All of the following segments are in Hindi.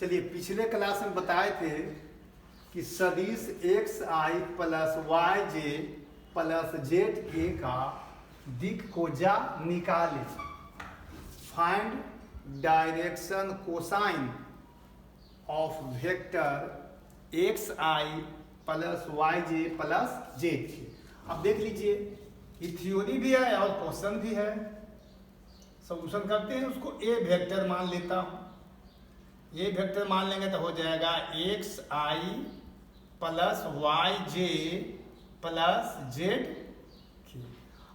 चलिए पिछले क्लास में बताए थे कि सदिश x i plus y j plus z के का दिक कोजा निकाले। Find direction cosine of vector x i plus y j plus z के। अब देख लीजिए ये थ्योरी भी है और क्वेश्चन भी है। सॉल्यूशन करते हैं, उसको ए वेक्टर मान लेता हूँ। ये वेक्टर मान लेंगे तो हो जाएगा x i plus y j plus z के।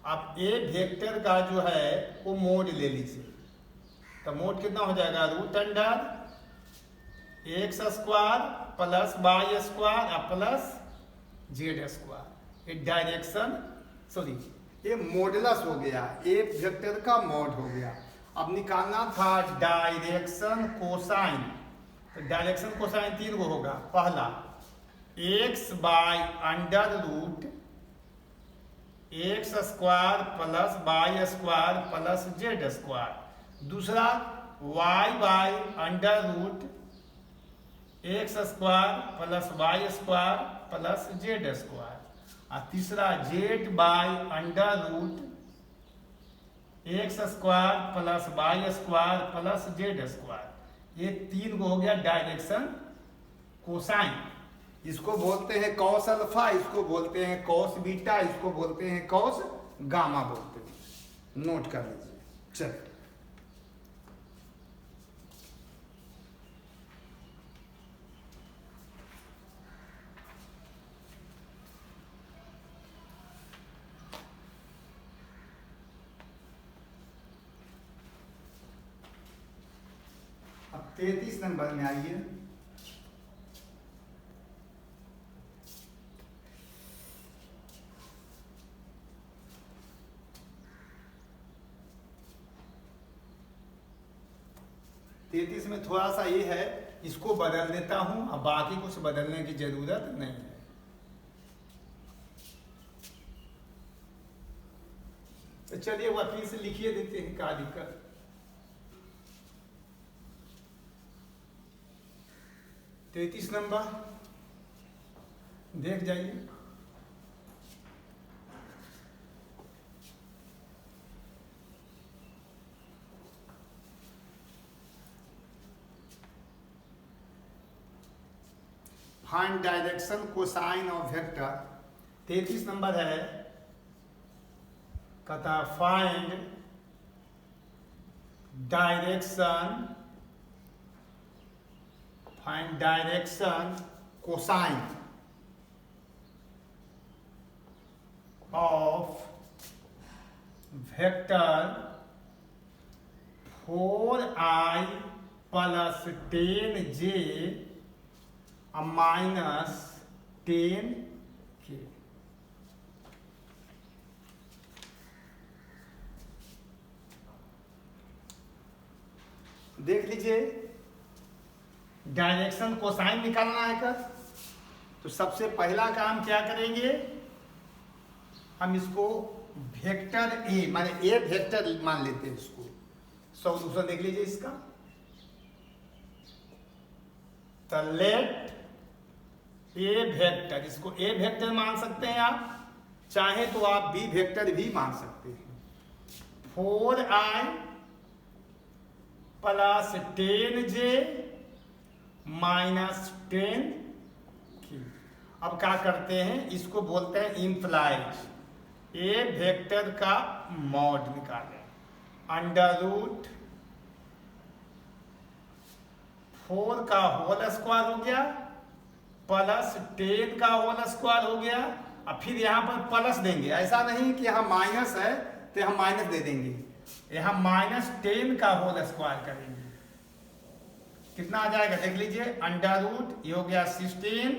अब ए वेक्टर का जो है वो मोड ले लीजिए, तो मोड कितना हो जाएगा root under x square plus y square plus z square. ये डायरेक्शन सॉरी ये मॉडुलस हो गया, ए वेक्टर का मॉड हो गया। अब निकालना था डायरेक्शन कोसाइन। तो डायरेक्शन कोसाइन तीन गो होगा। पहला x by under root x square plus y square plus z square. दूसरा y by under root x square plus y square plus z square. और तीसरा z by under root x square plus y square plus z square. ये तीन गो हो गया डायरेक्शन कोसाइन। इसको बोलते हैं कॉस अल्फा, इसको बोलते हैं कॉस बीटा, इसको बोलते हैं कॉस गामा बोलते हैं। नोट कर लीजिए। चलिए अब 33 नंबर में आइए। तैतीस में थोड़ा सा ये है, इसको बदल देता हूं। अब बाकी कुछ बदलने की जरूरत नहीं है। तो चलिए वापिस से लिखिए देते हैं, क्या दिक्कत। 33 नंबर देख जाइए। Find direction cosine of vector. 33 number है, कहता find direction cosine of vector 4i plus 10j minus 10k। देख लीजिए डायरेक्शन कोसाइन निकालना है कर। तो सबसे पहला काम क्या करेंगे, हम इसको वेक्टर ए माने ए वेक्टर मान लेते हैं। इसको सॉल्यूशन देख लीजिए इसका। तो लेट ए वेक्टर, इसको ए वेक्टर मान सकते हैं आप, चाहे तो आप बी वेक्टर भी मान सकते हैं। 4i plus 10j minus 10k। अब क्या करते हैं, इसको बोलते हैं इम्प्लाइड। ए वेक्टर का मॉड निकालें। अंडर रूट 4 का होल स्क्वायर हो गया प्लस 10 का होल स्क्वायर हो गया। अब फिर यहाँ पर प्लस देंगे, ऐसा नहीं कि यहाँ माइनस है तो यहाँ माइनस दे देंगे। यहाँ माइनस 10 का होल स्क्वायर करेंगे। कितना आ जाएगा देख लीजिए। अंडर रूट ये हो गया 16,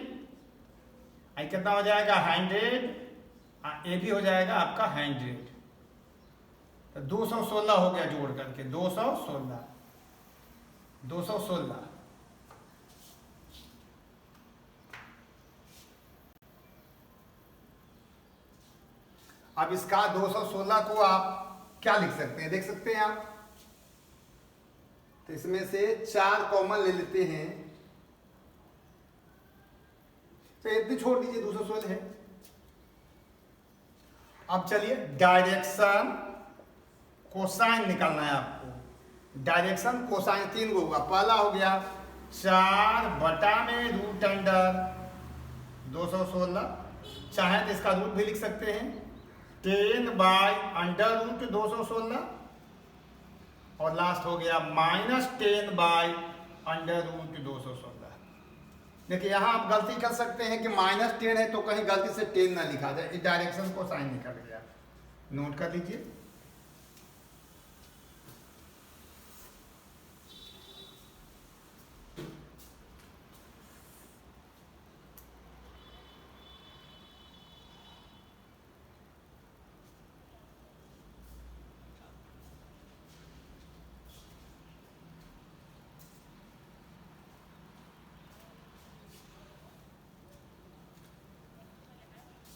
कितना हो जाएगा 100, ये भी हो जाएगा आपका 100। तो 216 हो गया जोड़ करके 216। अब इसका 216 को आप क्या लिख सकते हैं, देख सकते हैं आप। तो इसमें से 4 कॉमन ले लेते हैं, तो इतनी छोड़ दीजिए, 216 है। अब चलिए डायरेक्शन कोसाइन निकालना है आपको। डायरेक्शन कोसाइन 3 गो होगा। पहला हो गया 4/√216, चाहे तो इसका रूट भी लिख सकते हैं, 10/√216, और लास्ट हो गया -10/√216। देखिए यहाँ आप गलती कर सकते हैं कि -10 है तो कहीं गलती से 10 ना लिखा जाए, इस डायरेक्शन को साइन निकल गया, नोट कर लीजिए।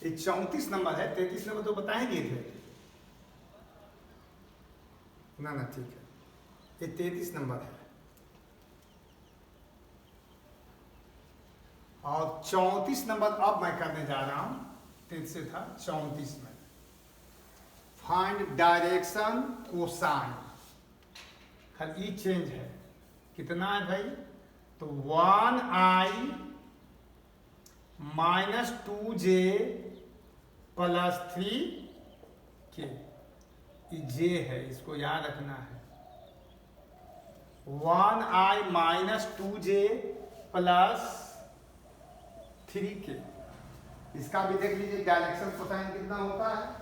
ये 34 नंबर है, 33 नंबर तो बता ही दिए थे ना, ठीक है, ये 33 नंबर है। और 34 नंबर अब मैं करने जा रहा हूं, 33 से था 34 में। फाइंड डायरेक्शन कोसाइन, खाली ई चेंज है, कितना है भाई, तो 1i -2j + 3k, जे है, इसको याद रखना है। 1i -2j + 3k, इसका भी देख लीजिए डायरेक्शन कोसाइन कितना होता है।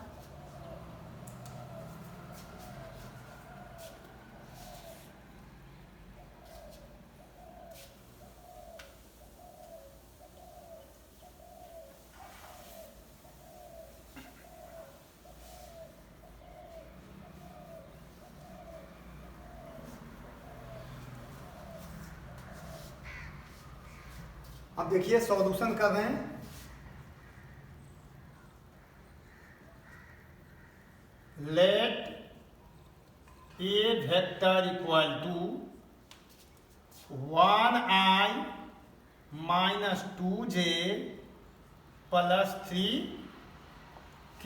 अब देखिए सॉल्यूशन कर रहे हैं। Let a vector equal to 1i -2j + 3k।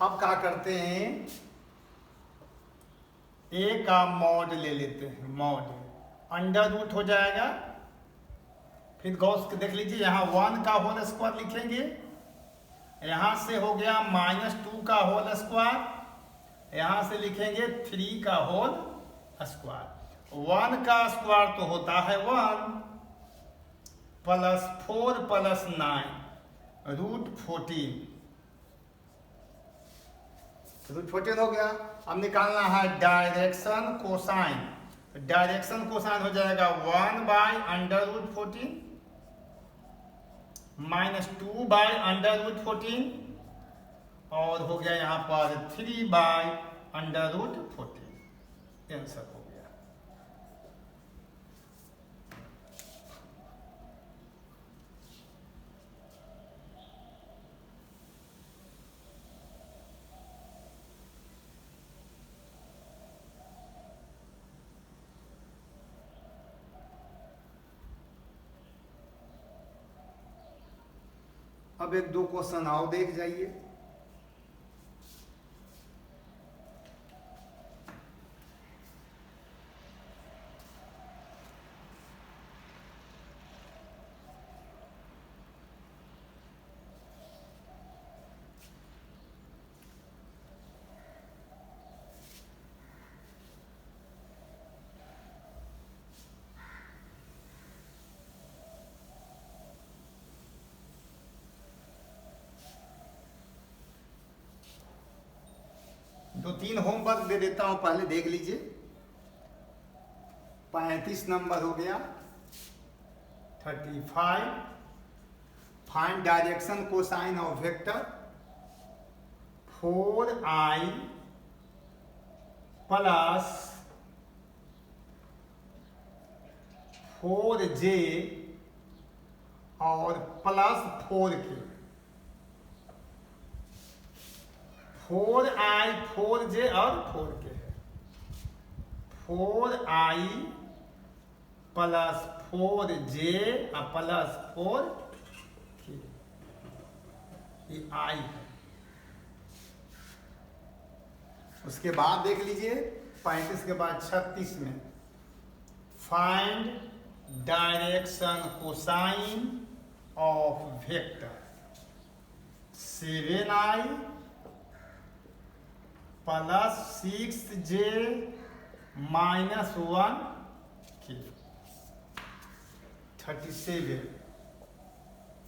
अब क्या करते हैं, ए का मॉड ले लेते हैं, मॉड अंडर रूट हो जाएगा। फिर गौस के देख लीजिए, यहाँ 1 का होल स्क्वायर लिखेंगे, यहाँ से हो गया -2 का होल स्क्वायर, यहाँ से लिखेंगे 3 का होल स्क्वायर। 1 का स्क्वायर तो होता है 1 + 4 + 9 √14, √14 हो गया। अब निकालना है डायरेक्शन कोसाइन। डायरेक्शन कोसाइन हो जाएगा 1/√14 -2/√14, और हो गया यहाँ पर 3/√14, आंसर हो गया। अब 1-2 क्वेश्चन आओ देख जाइए। दो तीन होमवर्क दे देता हूं, पहले देख लीजिए। 35 नंबर हो गया। 35 find direction cosine of vector 4i + 4j और +4k। 4i 4j और 4k है। 4i plus 4j plus 4k, ये i है। उसके बाद देख लीजिए 35 के बाद 36 में find direction cosine of vector 7i plus 6j minus 1k। 37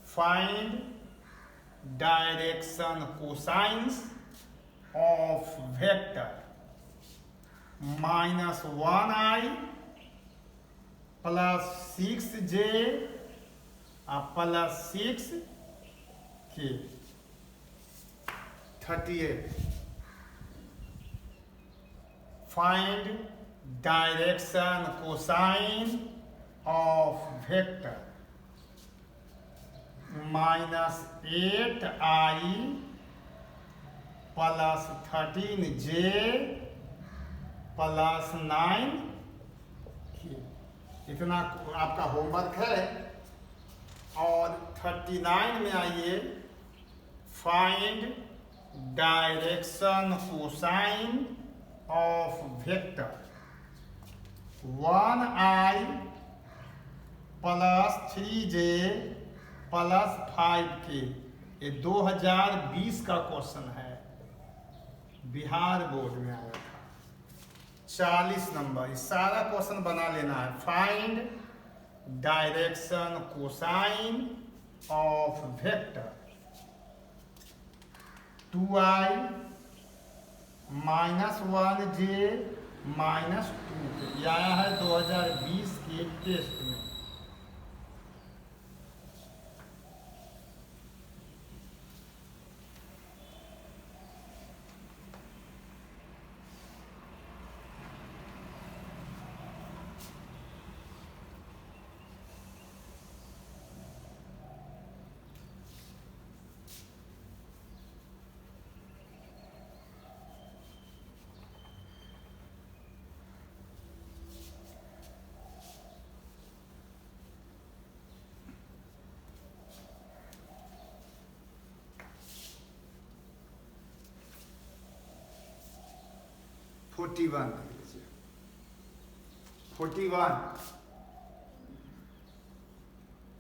find direction cosines of vector minus 1i plus 6j plus 6k। 38 find direction cosine of vector minus 8i plus 13j plus 9k। इतना आपका होमवर्क है। और 39 में आइए, find direction cosine of vector 1i plus 3j plus 5k। ये 2020 का क्वेश्चन है, बिहार बोर्ड में आया था। 40 नंबर, इस सारा क्वेश्चन बना लेना है। Find direction cosine of vector 2i minus 1j minus 2k। ये आया है 2020 के टेस्ट में। Forty 41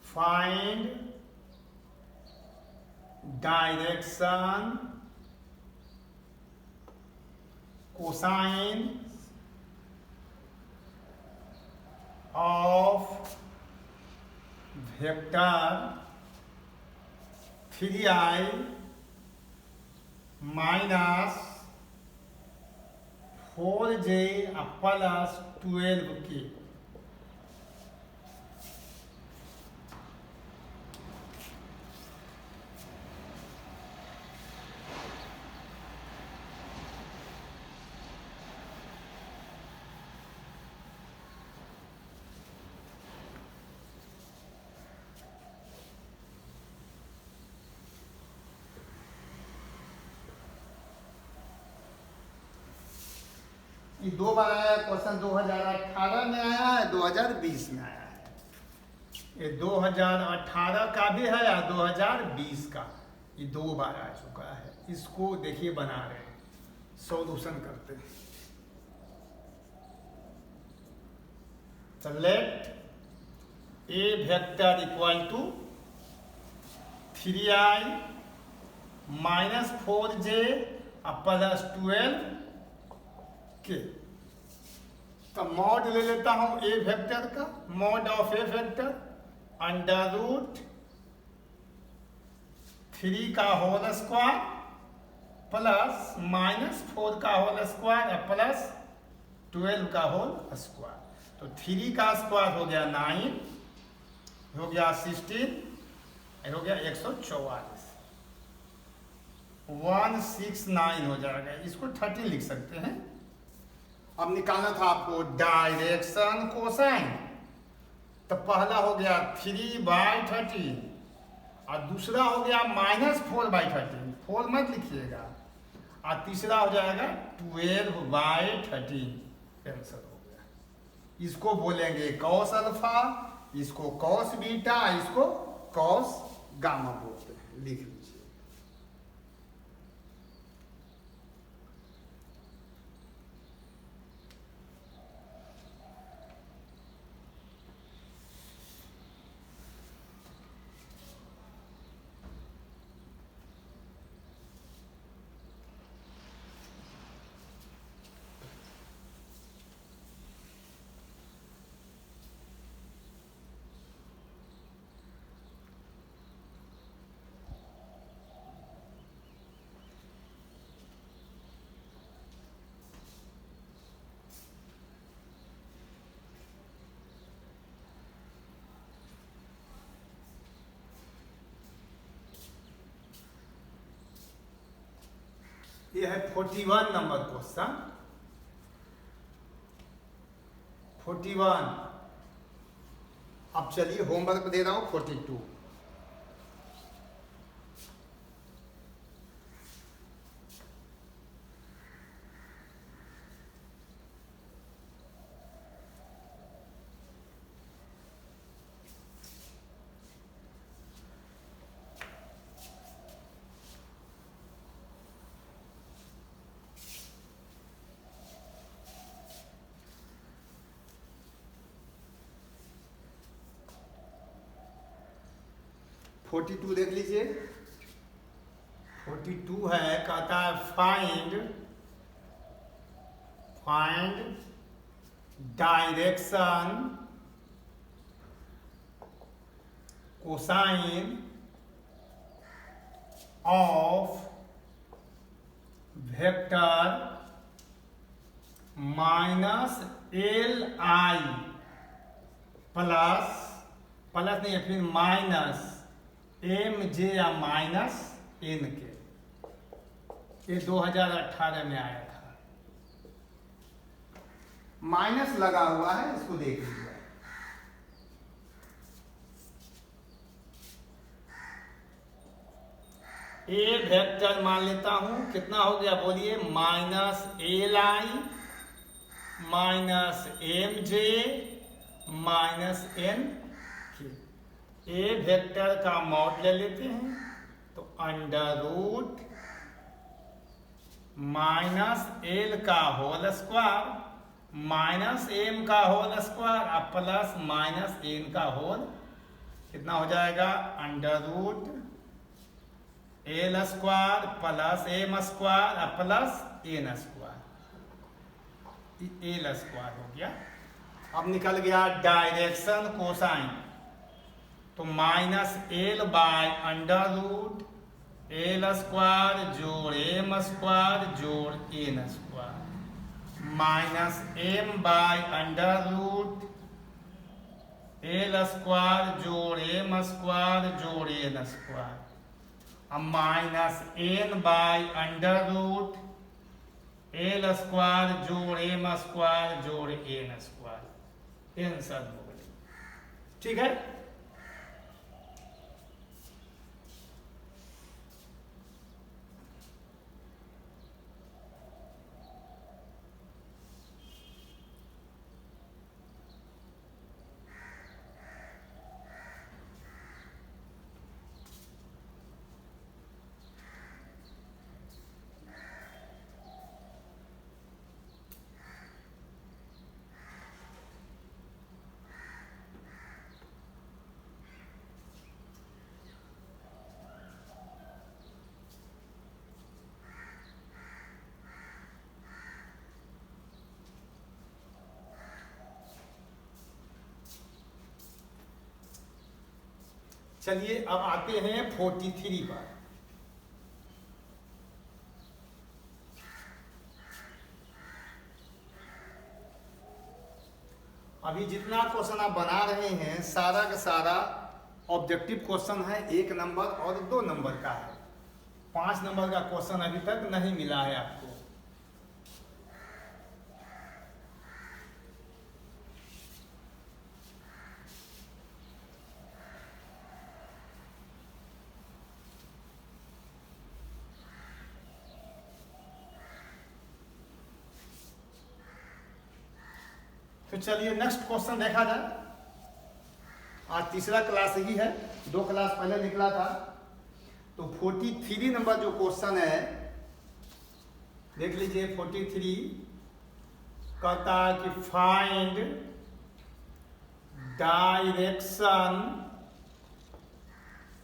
find direction cosine of vector 3i minus 4j plus 12k। ये दो बार आया क्वेश्चन, 2018 में आया है, 2020 में आया है। ये 2018 का भी है और 2020 का, ये दो बार आ चुका है। इसको देखिए बना रहे हैं, सॉल्यूशन करते हैं। तो let a vector equal to 3i minus 4j plus 12k। तो मॉड ले लेता हूं ए वेक्टर का, mod of a vector under root 3 का होल स्क्वायर प्लस माइनस 4 का होल स्क्वायर प्लस 12 का होल स्क्वायर। तो 3 का स्क्वायर हो गया 9, हो गया 16, हो गया 144, 169 हो जाएगा। इसको 13 लिख सकते हैं। अब निकालना था आपको डायरेक्शन कोसाइन। तो पहला हो गया 3/13 और दूसरा हो गया -4/13। 4 मत लिखिएगा। और तीसरा हो जाएगा 12/13। आंसर हो गया। इसको बोलेंगे कॉस अल्फा, इसको कॉस बीटा, इसको कॉस गामा बोलते हैं। लिख लीजिए। ये है 41 नंबर क्वेश्चन। 41। अब चलिए होमवर्क दे रहा हूं 42। फोर्टी टू देख लीजिए। 42 है, कहता है find direction cosine of vector minus l I plus नहीं है, फिर माइनस एम जे या माइनस एन के। ये 2018 में आया था। माइनस लगा हुआ है, इसको देख लीजिए। ए वेक्टर मान लेता हूं, कितना हो गया बोलिए, minus l i minus m j minus n k. A vector का मॉड ले लेते हैं, तो अंडर रूट माइनस एल का होल स्क्वायर माइनस एम का होल स्क्वायर और प्लस माइनस एन का होल, कितना हो जाएगा, under root l square plus m square और plus n square, l square हो गया। अब निकल गया डायरेक्शन कोसाइन, तो minus l by under root l square जोड़ एम स्क्वायर जोड़ n square minus m by under root l square जोड़ एम स्क्वायर जोड़ एन स्क्वायर, अब minus n by under root l square जोड़ एम स्क्वायर जोड़ एन स्क्वायर। आंसर हो गई। ठीक है। चलिए अब आते हैं 43 पर। अभी जितना क्वेश्चन आप बना रहे हैं सारा का सारा ऑब्जेक्टिव क्वेश्चन है, 1 नंबर और 2 नंबर का है। 5 नंबर का क्वेश्चन अभी तक नहीं मिला है आपको। तो चलिए नेक्स्ट क्वेश्चन देखा जाए। आज तीसरा क्लास ही है, 2 क्लास पहले निकला था। तो 43 नंबर जो क्वेश्चन है देख लीजिए। 43 कहता है कि find direction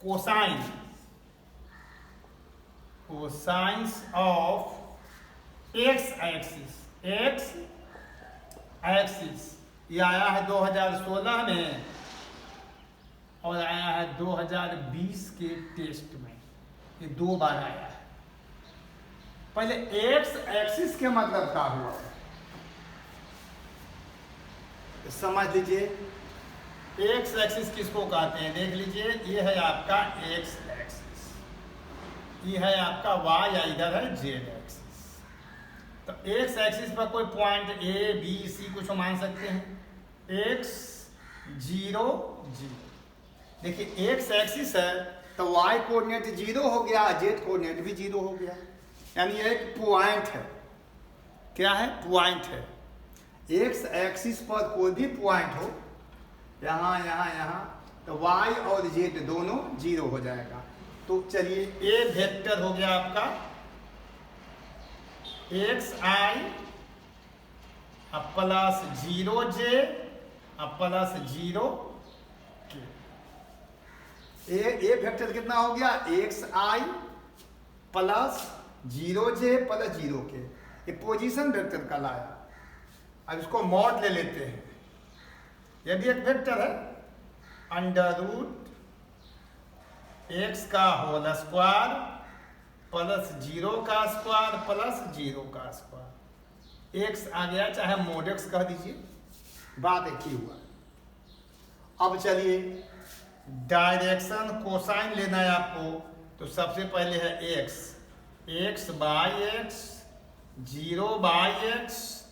cosines of x axis. ये आया है 2016 में और आया है 2020 के टेस्ट में। ये 2 बार आया है। पहले एक्स एक्सिस के मतलब क्या हुआ तो समझ लीजिए। एक्स एक्सिस किसको कहते हैं देख लीजिए। ये है आपका एक्स एक्सिस, ये है आपका वाई या इधर है जेड एक्सिस। तो एक्स एक्सिस पर कोई पॉइंट ए बी सी कुछ मान सकते हैं। एक्स 0 0। देखिए एक्स एक्सिस है तो वाई कोऑर्डिनेट 0 हो गया, जेड कोऑर्डिनेट भी 0 हो गया। यानी एक पॉइंट है। क्या है? पॉइंट है। एक्स एक्सिस पर कोई भी पॉइंट हो, यहाँ यहाँ यहाँ, तो वाई और जेड दोनों 0 हो जाएगा। तो चलिए ए वेक्टर हो गया आपका x i plus 0 J plus 0 के। ए वेक्टर कितना हो गया? X i plus 0 J plus 0 के। ये पोजीशन वेक्टर का लाया। अब इसको मॉड ले लेते हैं। यह भी एक वेक्टर है, अंडर रूट एक्स का होल स्क्वायर प्लस 0 का स्क्वायर प्लस 0 का स्क्वायर। एक्स आ गया, चाहे मोड एक्स कह दीजिए, बात एक ही हुआ। अब चलिए डायरेक्शन कोसाइन लेना है आपको। तो सबसे पहले है x, x by x 0 by x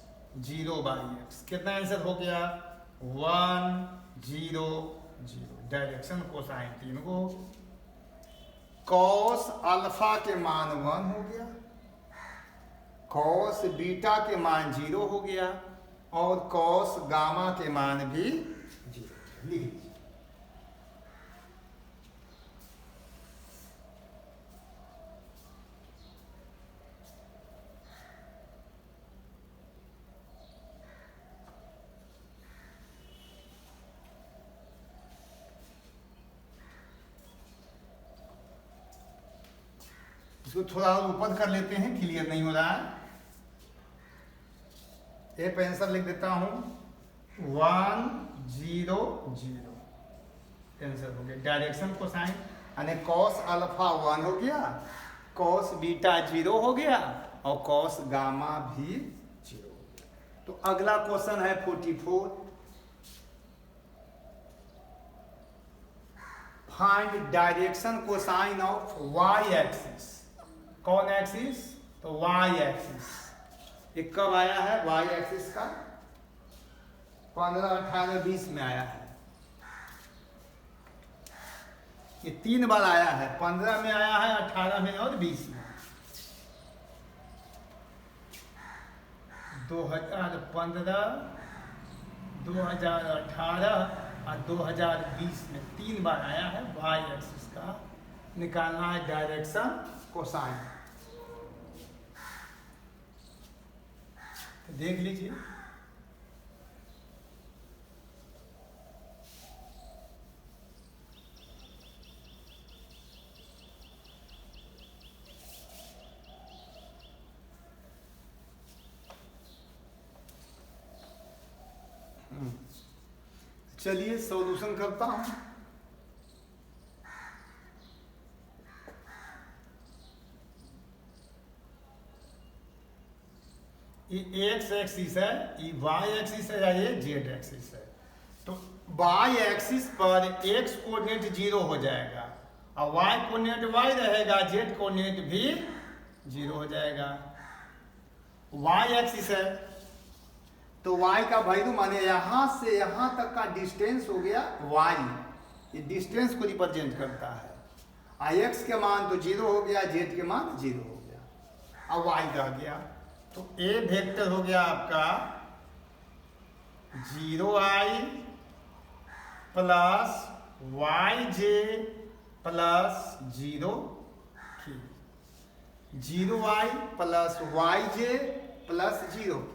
0 by x. कितना आंसर हो गया? 1 0 0। डायरेक्शन कोसाइन 3 को। कॉस अल्फा के मान 1 हो गया, कॉस बीटा के मान 0 हो गया और कॉस गामा के मान भी 0। लिख लीजिए। इसको थोड़ा और ऊपर कर लेते हैं, क्लियर नहीं हो रहा है। ए पे आंसर लिख देता हूं 1 0 0। आंसर हो गया डायरेक्शन कोसाइन। यानी कॉस अल्फा 1 हो गया, कॉस बीटा 0 हो गया और कॉस गामा भी 0 हो गया। तो अगला क्वेश्चन है 44। Find direction cosine of y axis. कौन एक्सिस? तो वाई एक्सिस। ये कब आया है? वाई एक्सिस का 15 18 20 में आया है। ये 3 बार आया है, 15 में आया है, 18 में और 20 में। 2015 2018 और 2020 में 3 बार आया है। वाई एक्सिस का निकालना है डायरेक्शन कोसाइन। तो देख लीजिए। चलिए सॉल्यूशन करता हूं। ये एक्स एक्सिस है, ये वाई एक्सिस है या ये जेड एक्सिस है। तो वाई एक्सिस पर एक्स कोऑर्डिनेट 0 हो जाएगा और वाई कोऑर्डिनेट वाई रहेगा, जेड कोऑर्डिनेट भी 0 हो जाएगा। वाई एक्सिस है तो वाई का वैल्यू माने यहां से यहां तक का डिस्टेंस हो गया वाई। ये डिस्टेंस को रिप्रेजेंट करता है। आई एक्स के मान तो 0 हो गया, जेड के मान 0 हो गया और वाई रह गया। तो ए वेक्टर हो गया आपका 0i plus yj plus 0k, 0i plus yj plus 0k।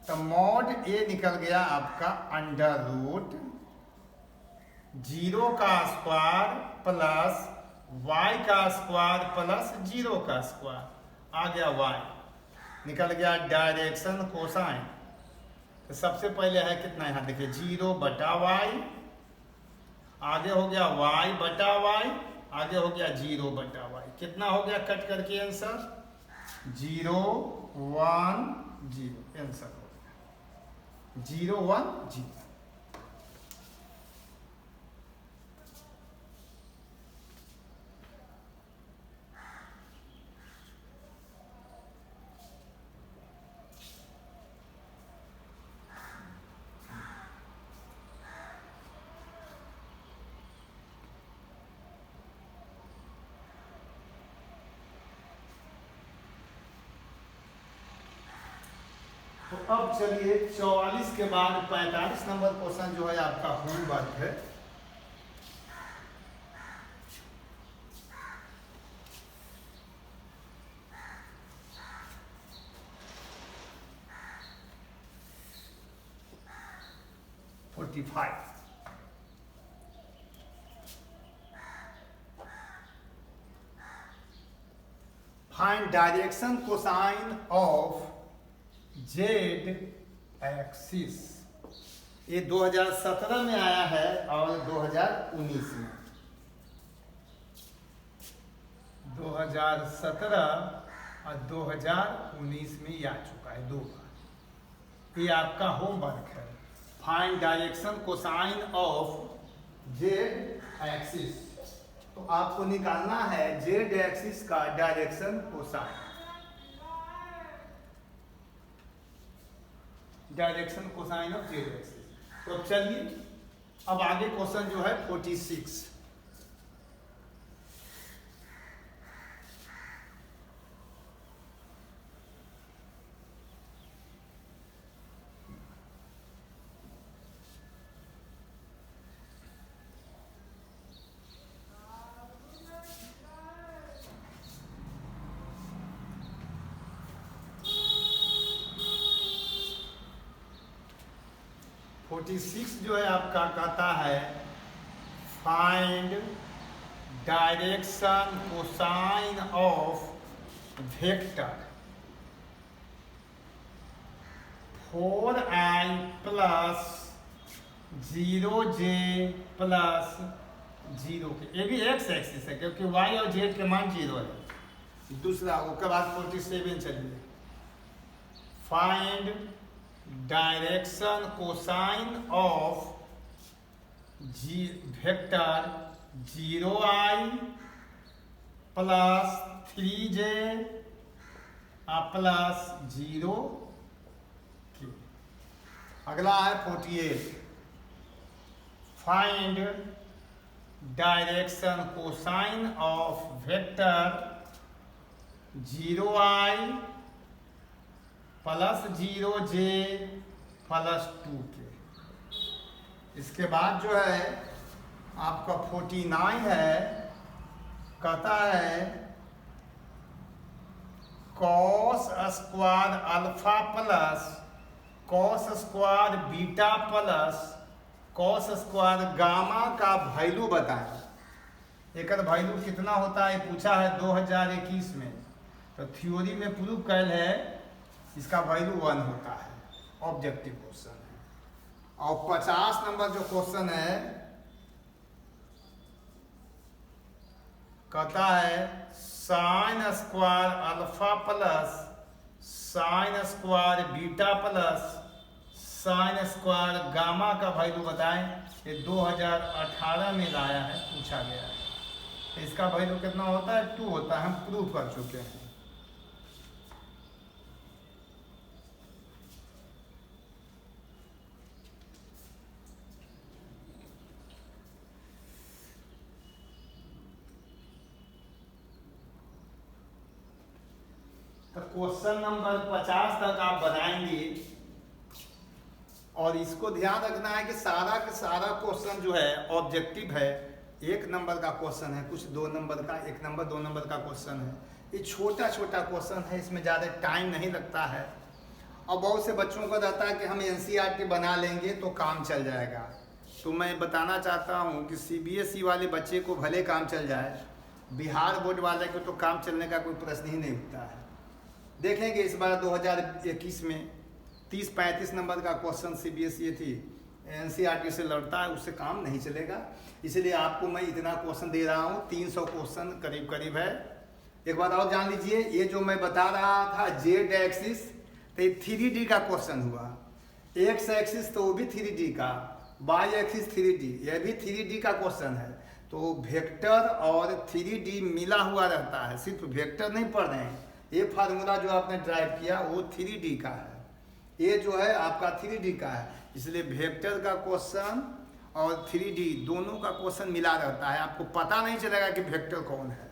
तो मॉड ए निकल गया आपका अंडर रूट 0 का स्क्वायर प्लस y का स्क्वायर प्लस 0 का स्क्वायर, आ गया y, निकल गया डायरेक्शन कोसाइन। तो सबसे पहले है कितना, यहाँ देखिए 0 बटा y, आगे हो गया y बटा y, आगे हो गया 0 बटा y, कितना हो गया कट करके आंसर 0 1 0, आंसर हो गया 0 1 0। तो अब चलिए 44 के बाद 45 नंबर क्वेश्चन जो है आपका होमवर्क है। Find direction cosine of Z axis. ये 2017 में आया है और 2019 में, 2017 और 2019 में ये आ चुका है 2 बार। ये आपका होमवर्क है, find direction cosine of Z axis. तो आपको निकालना है जेड एक्सिस का direction cosine, direction cosine of Z axis. तो अब चलिए अब आगे क्वेश्चन जो है 46। जो है आपका कहता है find direction cosine of vector 4i plus 0j plus 0k। ये भी एक्स एक्सिस है क्योंकि y और z के मान 0 है। दूसरा उसके बाद 47 चलिए, find direction cosine of vector 0i plus 3j plus 0k। अगला है 48, find direction cosine of vector 0i plus 0j plus 2k। इसके बाद जो है आपका 49 है, कहता है cos square alpha plus cos square beta plus cos square gamma का वैल्यू बताएं। एक वैल्यू कितना होता है पूछा है 2021 में। तो थ्योरी में प्रूव कैल है इसका वैल्यू 1 होता है, ऑब्जेक्टिव क्वेश्चन है। और 50 नंबर जो क्वेश्चन है कहता है sine square alpha plus sine square beta plus sine square gamma का वैल्यू बताएं। ये 2018 में लाया है, पूछा गया है। इसका वैल्यू कितना होता है 2 होता है, हम प्रूव कर चुके हैं। क्वेश्चन नंबर 50 तक आप बनाएंगे और इसको ध्यान रखना है कि सारा का सारा क्वेश्चन जो है ऑब्जेक्टिव है, 1 नंबर का क्वेश्चन है, कुछ 2 नंबर का, 1 नंबर 2 नंबर का क्वेश्चन है। ये छोटा छोटा क्वेश्चन है, इसमें ज़्यादा टाइम नहीं लगता है। और बहुत से बच्चों को रहता है कि हम NCERT बना लेंगे तो काम चल जाएगा। तो मैं बताना चाहता हूँ कि CBSE वाले बच्चे को भले काम चल जाए, बिहार बोर्ड वाले को तो काम चलने का कोई प्रश्न ही नहीं उठता है। देखेंगे इस बार 2021 में 30-35 नंबर का क्वेश्चन CBSE थी NCERT से लड़ता है, उससे काम नहीं चलेगा। इसलिए आपको मैं इतना क्वेश्चन दे रहा हूँ, 300 क्वेश्चन करीब करीब है। एक बात और जान लीजिए, ये जो मैं बता रहा था जेड एक्सिस, तो ये 3D का क्वेश्चन हुआ। एक्स एक्सिस तो वो भी 3D का, वाई एक्सिस 3D, यह भी 3D का क्वेश्चन है। तो वेक्टर और 3D मिला हुआ रहता है, सिर्फ वेक्टर नहीं पढ़ रहे हैं। ये फार्मूला जो आपने ड्राइव किया वो 3D का है, ये जो है आपका 3D का है। इसलिए वेक्टर का क्वेश्चन और 3D दोनों का क्वेश्चन मिला रहता है। आपको पता नहीं चलेगा कि वेक्टर कौन है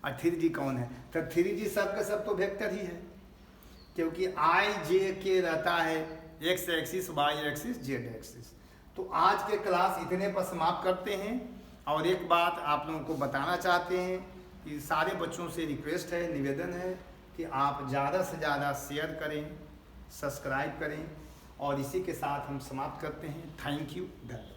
और 3D कौन है। तो 3D सब के सब तो वेक्टर ही है, क्योंकि IJK रहता है, x axis, y axis, z axis. तो आज के क्लास इतने पर समाप्त करते हैं। और एक बात आप लोगों को बताना चाहते हैं कि सारे बच्चों से रिक्वेस्ट है, निवेदन है कि आप ज़्यादा से ज़्यादा शेयर करें, सब्सक्राइब करें। और इसी के साथ हम समाप्त करते हैं। थैंक यू, धन्यवाद।